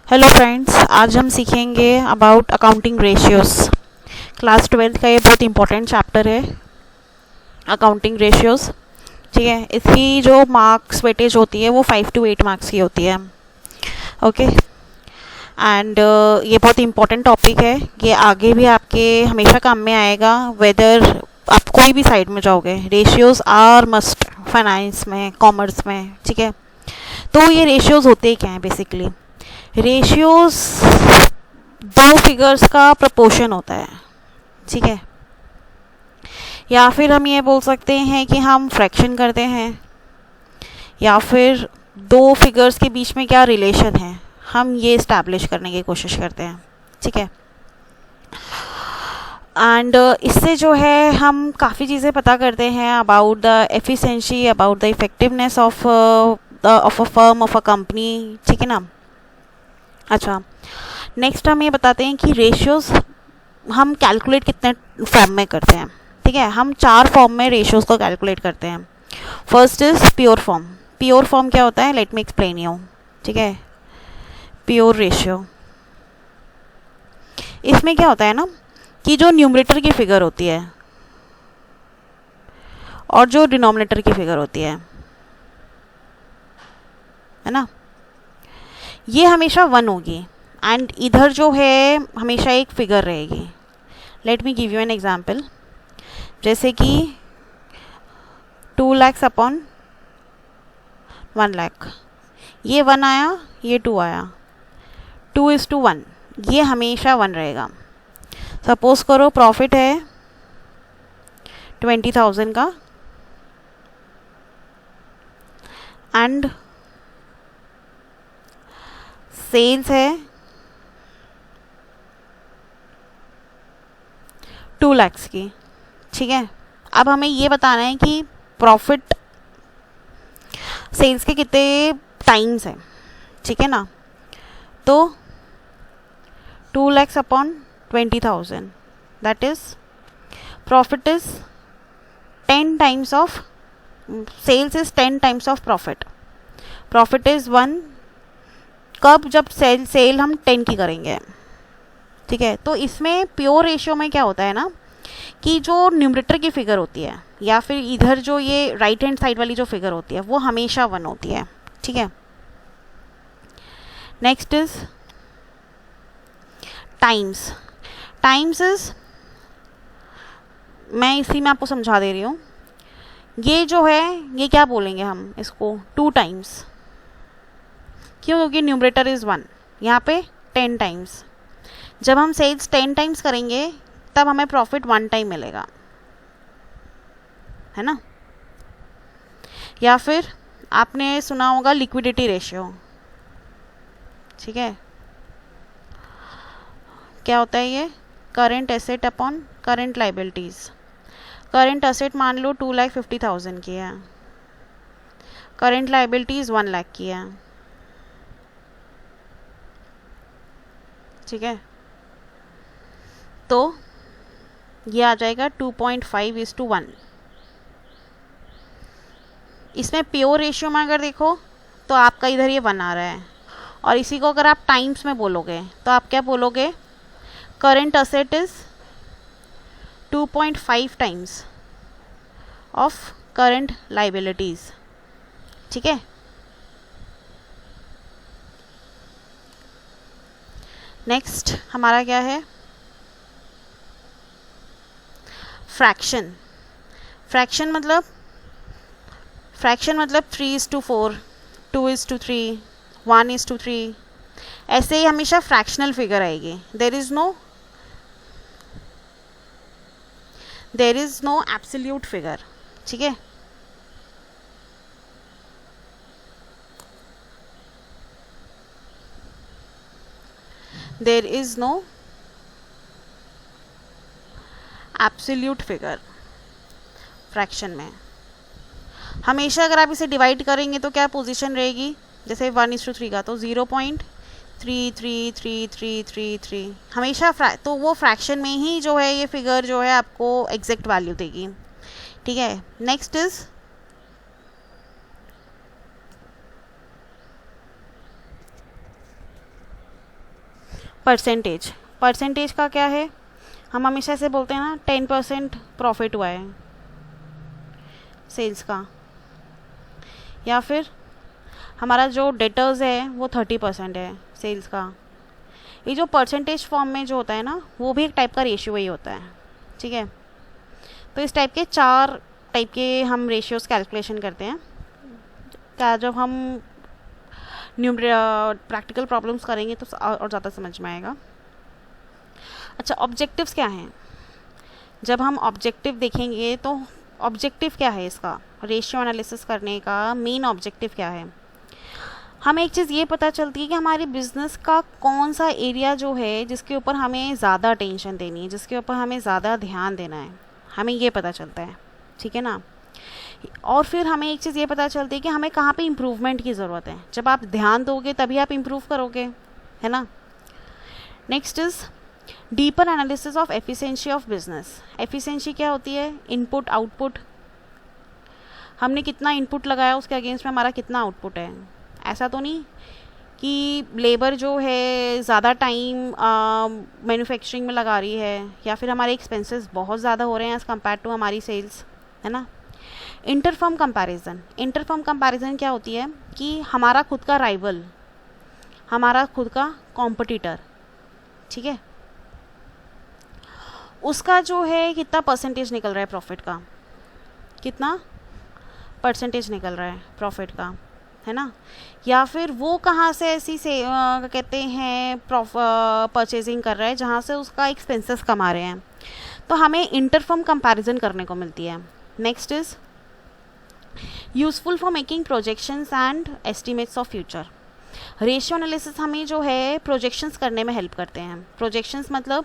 Hello friends, आज हम सीखेंगे about accounting ratios. Class 12th का ये बहुत इंपॉर्टेंट चैप्टर है, अकाउंटिंग रेशियोज़। ठीक है, इसकी जो मार्क्स वेटेज होती है वो 5 to 8 मार्क्स की होती है। ओके, एंड ये बहुत इंपॉर्टेंट टॉपिक है। ये आगे भी आपके हमेशा काम में आएगा, वेदर आप कोई भी साइड में जाओगे। रेशियोज़ आर मस्ट, फाइनेंस में, कॉमर्स में। ठीक है, तो ये रेशियोज़ होते ही क्या हैं बेसिकली? रेशियोज दो फिगर्स का प्रपोर्शन होता है। ठीक है, या फिर हम ये बोल सकते हैं कि हम फ्रैक्शन करते हैं, या फिर दो फिगर्स के बीच में क्या रिलेशन है, हम ये इस्टेब्लिश करने की कोशिश करते हैं। ठीक है, एंड इससे जो है हम काफ़ी चीज़ें पता करते हैं about the efficiency, about the effectiveness of a firm, of a company. ठीक है ना। अच्छा, नेक्स्ट हम ये बताते हैं कि रेशियोज़ हम कैलकुलेट कितने फॉर्म में करते हैं। ठीक है, हम 4 फॉर्म में रेशियोज़ को कैलकुलेट करते हैं। First is pure form. Pure form क्या होता है? Let me explain you. ठीक है, प्योर रेशियो, इसमें क्या होता है ना कि जो न्यूमरेटर की फिगर होती है और जो डिनोमिनेटर की फिगर होती है ना, ये हमेशा 1 होगी, एंड इधर जो है हमेशा एक फिगर रहेगी। Let me give you an example. जैसे कि 2 lakhs अपॉन 1 lakh, ये 1 आया, ये 2 आया, 2:1, ये हमेशा 1 रहेगा। सपोज करो प्रॉफिट है 20,000 का, एंड सेल्स है 2 lakhs की। ठीक है, अब हमें ये बताना है कि प्रॉफिट सेल्स के कितने टाइम्स है। ठीक है ना, तो 2 lakhs upon 20,000, that is profit is 10 times of sales, is 10 times of profit. Profit is 1, कब? जब सेल हम 10 की करेंगे। ठीक है, तो इसमें प्योर रेशियो में क्या होता है ना कि जो न्यूमरेटर की फिगर होती है, या फिर इधर जो ये राइट हैंड साइड वाली जो फिगर होती है, वो हमेशा 1 होती है। ठीक है, next is times. Times is, मैं इसी में आपको समझा दे रही हूँ। ये जो है, ये क्या बोलेंगे हम इसको? 2 टाइम्स। क्यों? क्योंकि न्यूमरेटर इज 1, यहाँ पे 10 टाइम्स। जब हम सेल्स 10 टाइम्स करेंगे तब हमें प्रॉफिट 1 टाइम मिलेगा, है ना। या फिर आपने सुना होगा लिक्विडिटी रेशियो। ठीक है, क्या होता है ये? Current asset upon current liabilities. Current asset मान लो 2,50,000 की है, करंट लाइबिलिटीज़ 1 लाख की है। ठीक है, तो ये आ जाएगा 2.5:1। इसमें प्योर रेशियो में अगर देखो तो आपका इधर ये 1 आ रहा है, और इसी को अगर आप टाइम्स में बोलोगे तो आप क्या बोलोगे? Current asset is 2.5 times of current liabilities. ठीक है, नेक्स्ट हमारा क्या है? फ्रैक्शन। फ्रैक्शन मतलब 3:4, 2:3, 1:3, ऐसे ही हमेशा फ्रैक्शनल फिगर आएगी। There is no absolute figure. ठीक है, there is no absolute figure fraction में। हमेशा अगर आप इसे डिवाइड करेंगे तो क्या पोजीशन रहेगी? जैसे 1:3 का, तो 0.333333 हमेशा तो वो फ्रैक्शन में ही जो है ये फिगर जो है आपको एग्जैक्ट वैल्यू देगी। ठीक है, नेक्स्ट इज परसेंटेज, परसेंटेज का क्या है, हम हमेशा ऐसे बोलते हैं ना 10% प्रॉफिट हुआ है सेल्स का, या फिर हमारा जो डेटर्स है वो 30% है सेल्स का। ये जो परसेंटेज फॉर्म में जो होता है ना वो भी एक टाइप का रेशियो ही होता है, ठीक है। तो इस टाइप के 4 टाइप के हम रेशियोज कैलकुलेशन करते हैं क्या, जब हम प्रैक्टिकल प्रॉब्लम्स करेंगे तो और ज़्यादा समझ में आएगा। अच्छा, ऑब्जेक्टिव्स क्या हैं, जब हम ऑब्जेक्टिव देखेंगे तो ऑब्जेक्टिव क्या है इसका, रेशियो एनालिसिस करने का मेन ऑब्जेक्टिव क्या है। हमें एक चीज़ ये पता चलती है कि हमारी बिजनेस का कौन सा एरिया जो है जिसके ऊपर हमें ज़्यादा टेंशन देनी है, जिसके ऊपर हमें ज़्यादा ध्यान देना है, हमें ये पता चलता है, ठीक है ना। और फिर हमें एक चीज़ ये पता चलती है कि हमें कहाँ पे इम्प्रूवमेंट की ज़रूरत है। जब आप ध्यान दोगे तभी आप इम्प्रूव करोगे, है ना। Next is deeper analysis of efficiency of business. Efficiency क्या होती है, इनपुट आउटपुट, हमने कितना इनपुट लगाया उसके अगेंस्ट में हमारा कितना आउटपुट है। ऐसा तो नहीं कि लेबर जो है ज़्यादा टाइम मैन्युफैक्चरिंग में लगा रही है, या फिर हमारे एक्सपेंसेस बहुत ज़्यादा हो रहे हैं एज़ कम्पेयर टू हमारी सेल्स, है ना। इंटरफर्म कंपैरिजन, इंटरफर्म कंपैरिजन क्या होती है कि हमारा खुद का राइवल, हमारा खुद का कॉम्पिटिटर, ठीक है, उसका जो है कितना परसेंटेज निकल रहा है प्रॉफिट का, कितना परसेंटेज निकल रहा है प्रॉफिट का, है ना। या फिर वो कहाँ से ऐसी से कहते हैं परचेजिंग कर रहा है जहाँ से उसका एक्सपेंसेस कमा रहे हैं, तो हमें इंटरफर्म कंपैरिजन करने को मिलती है। Next is useful for making projections and estimates of future. Ratio analysis हमें जो है प्रोजेक्शंस करने में हेल्प करते हैं। प्रोजेक्शंस मतलब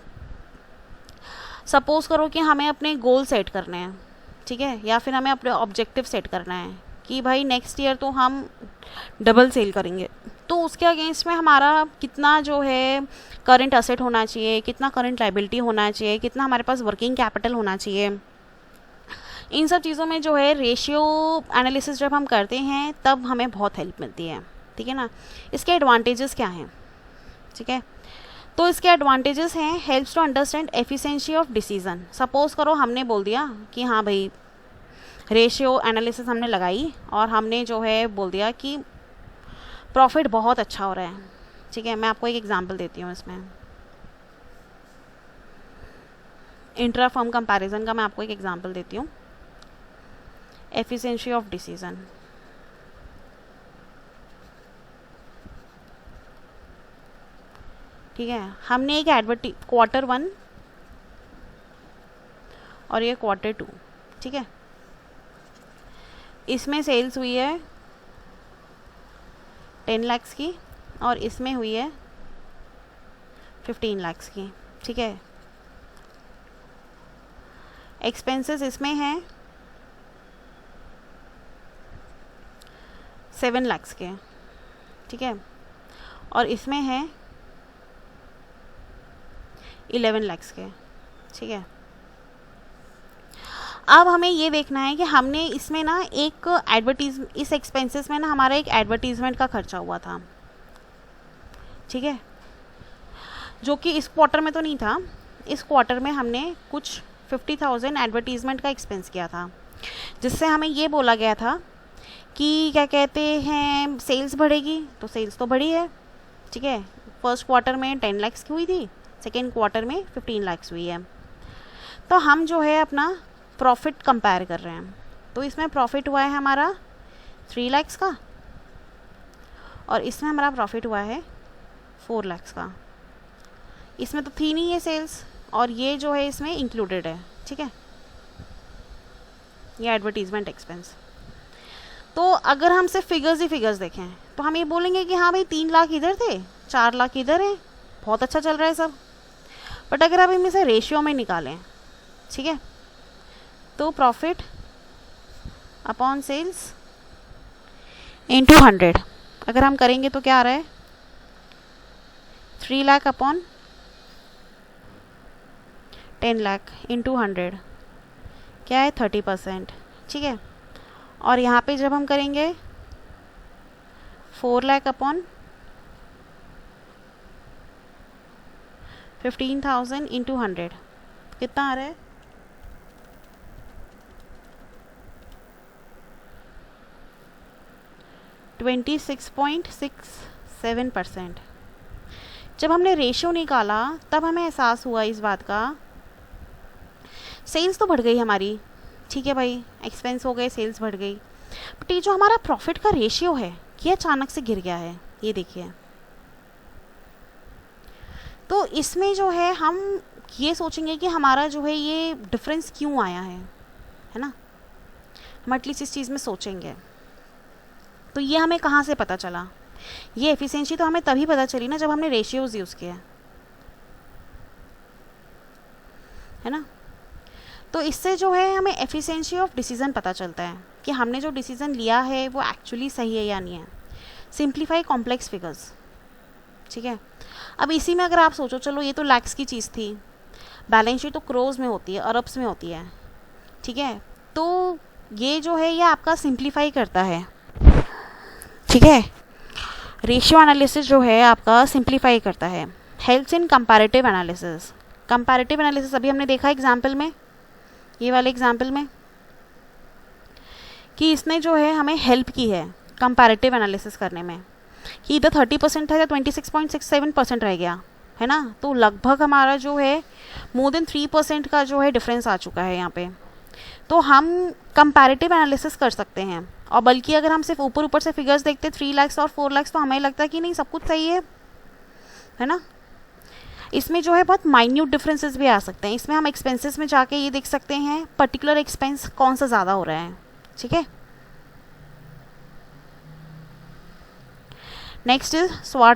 सपोज करो कि हमें अपने गोल सेट करने हैं, ठीक है, या फिर हमें अपने ऑब्जेक्टिव सेट करना है कि भाई नेक्स्ट ईयर तो हम डबल सेल करेंगे, तो उसके अगेंस्ट में हमारा कितना जो है करंट असेट होना चाहिए, कितना करंट लाइबिलिटी होना चाहिए, कितना हमारे पास वर्किंग कैपिटल होना चाहिए। इन सब चीज़ों में जो है रेशियो एनालिसिस जब हम करते हैं तब हमें बहुत हेल्प मिलती है, ठीक है ना। इसके एडवांटेजेस क्या हैं, ठीक है, तो इसके एडवांटेजेस हैं helps to understand efficiency of decision. Suppose करो हमने बोल दिया कि हाँ भाई रेशियो एनालिसिस हमने लगाई और हमने जो है बोल दिया कि प्रॉफिट बहुत अच्छा हो रहा है, ठीक है। मैं आपको एक एग्जांपल देती हूँ इसमें, इंट्रा फर्म कंपैरिजन का मैं आपको एक एग्जांपल देती हूँ। एफिशिएंसी ऑफ डिसीजन, ठीक है, हमने एक क्वार्टर 1 और ये क्वार्टर 2, ठीक है, इसमें सेल्स हुई है 10 लाख की और इसमें हुई है 15 लाख की, ठीक है। एक्सपेंसेस इसमें हैं 7 लाख के, ठीक है, और इसमें है 11 लाख के, ठीक है। अब हमें ये देखना है कि हमने इसमें ना एक इस एक्सपेंसेस में ना हमारा एक एडवर्टीजमेंट का खर्चा हुआ था, ठीक है, जो कि इस क्वार्टर में तो नहीं था। इस क्वार्टर में हमने कुछ 50,000 एडवर्टीजमेंट का एक्सपेंस किया था, जिससे हमें ये बोला गया था कि क्या कहते हैं सेल्स बढ़ेगी, तो सेल्स तो बढ़ी है, ठीक है। फर्स्ट क्वार्टर में 10 लाख की हुई थी, सेकेंड क्वार्टर में 15 लाख हुई है। तो हम जो है अपना प्रॉफिट कंपेयर कर रहे हैं, तो इसमें प्रॉफिट हुआ है हमारा 3 लाख का और इसमें हमारा प्रॉफिट हुआ है 4 लाख का। इसमें तो थी नहीं ये सेल्स और ये जो है इसमें इंक्लूडेड है, ठीक है, ये एडवर्टीजमेंट एक्सपेंस। तो अगर हम सिर्फ फिगर्स ही फिगर्स देखें तो हम ये बोलेंगे कि हाँ भाई 3 लाख इधर थे, 4 लाख इधर है, बहुत अच्छा चल रहा है सब। बट अगर आप इनमें से रेशियो में निकालें, ठीक है, तो प्रॉफिट अपॉन सेल्स इंटू 100 अगर हम करेंगे तो क्या आ रहा है 3 लाख अपॉन 10 लाख इंटू 100 क्या है 30%, ठीक है। और यहाँ पे जब हम करेंगे 4 लाख अपॉन 15,000 इंटू 100 कितना आ रहा है? 26.67%। जब हमने रेशियो निकाला तब हमें एहसास हुआ इस बात का, सेल्स तो बढ़ गई हमारी, ठीक है भाई, एक्सपेंस हो गए, सेल्स बढ़ गई, बट ये जो हमारा प्रॉफिट का रेशियो है ये अचानक से गिर गया है, ये देखिए। तो इसमें जो है हम ये सोचेंगे कि हमारा जो है ये डिफरेंस क्यों आया है ना, हम एटलीस्ट इस चीज़ में सोचेंगे। तो ये हमें कहाँ से पता चला? ये एफिशिएंसी तो हमें तभी पता चली ना जब हमने रेशियोज यूज़ किया, है ना। तो इससे जो है हमें एफिशिएंसी ऑफ डिसीजन पता चलता है कि हमने जो डिसीजन लिया है वो एक्चुअली सही है या नहीं है। सिंप्लीफाई कॉम्प्लेक्स फिगर्स, ठीक है। अब इसी में अगर आप सोचो, चलो ये तो लैक्स की चीज़ थी, बैलेंस शीट तो क्रोज में होती है, अरब्स में होती है, ठीक है। तो ये जो है ये आपका सिंप्लीफाई करता है, ठीक है। रेशियो एनालिसिस जो है आपका सिंप्लीफाई करता है, helps in comparative analysis. Comparative analysis अभी हमने देखा एग्जाम्पल में, ये वाले एग्जाम्पल में, कि इसने जो है हमें हेल्प की है कंपैरेटिव एनालिसिस करने में, कि इधर 30% था या 26.67% रह गया, है ना। तो लगभग हमारा जो है मोर देन 3% का जो है डिफरेंस आ चुका है यहाँ पे। तो हम कंपैरेटिव एनालिसिस कर सकते हैं, और बल्कि अगर हम सिर्फ ऊपर ऊपर से फिगर्स देखते 3 लाख और 4 लाख तो हमें लगता है कि नहीं सब कुछ सही है ना। इसमें जो है बहुत माइन्यूट डिफरेंसेस भी आ सकते हैं। इसमें हम एक्सपेंसेस में जाके ये देख सकते हैं पर्टिकुलर एक्सपेंस कौन सा ज़्यादा हो रहा है, ठीक है। Next is स्वाट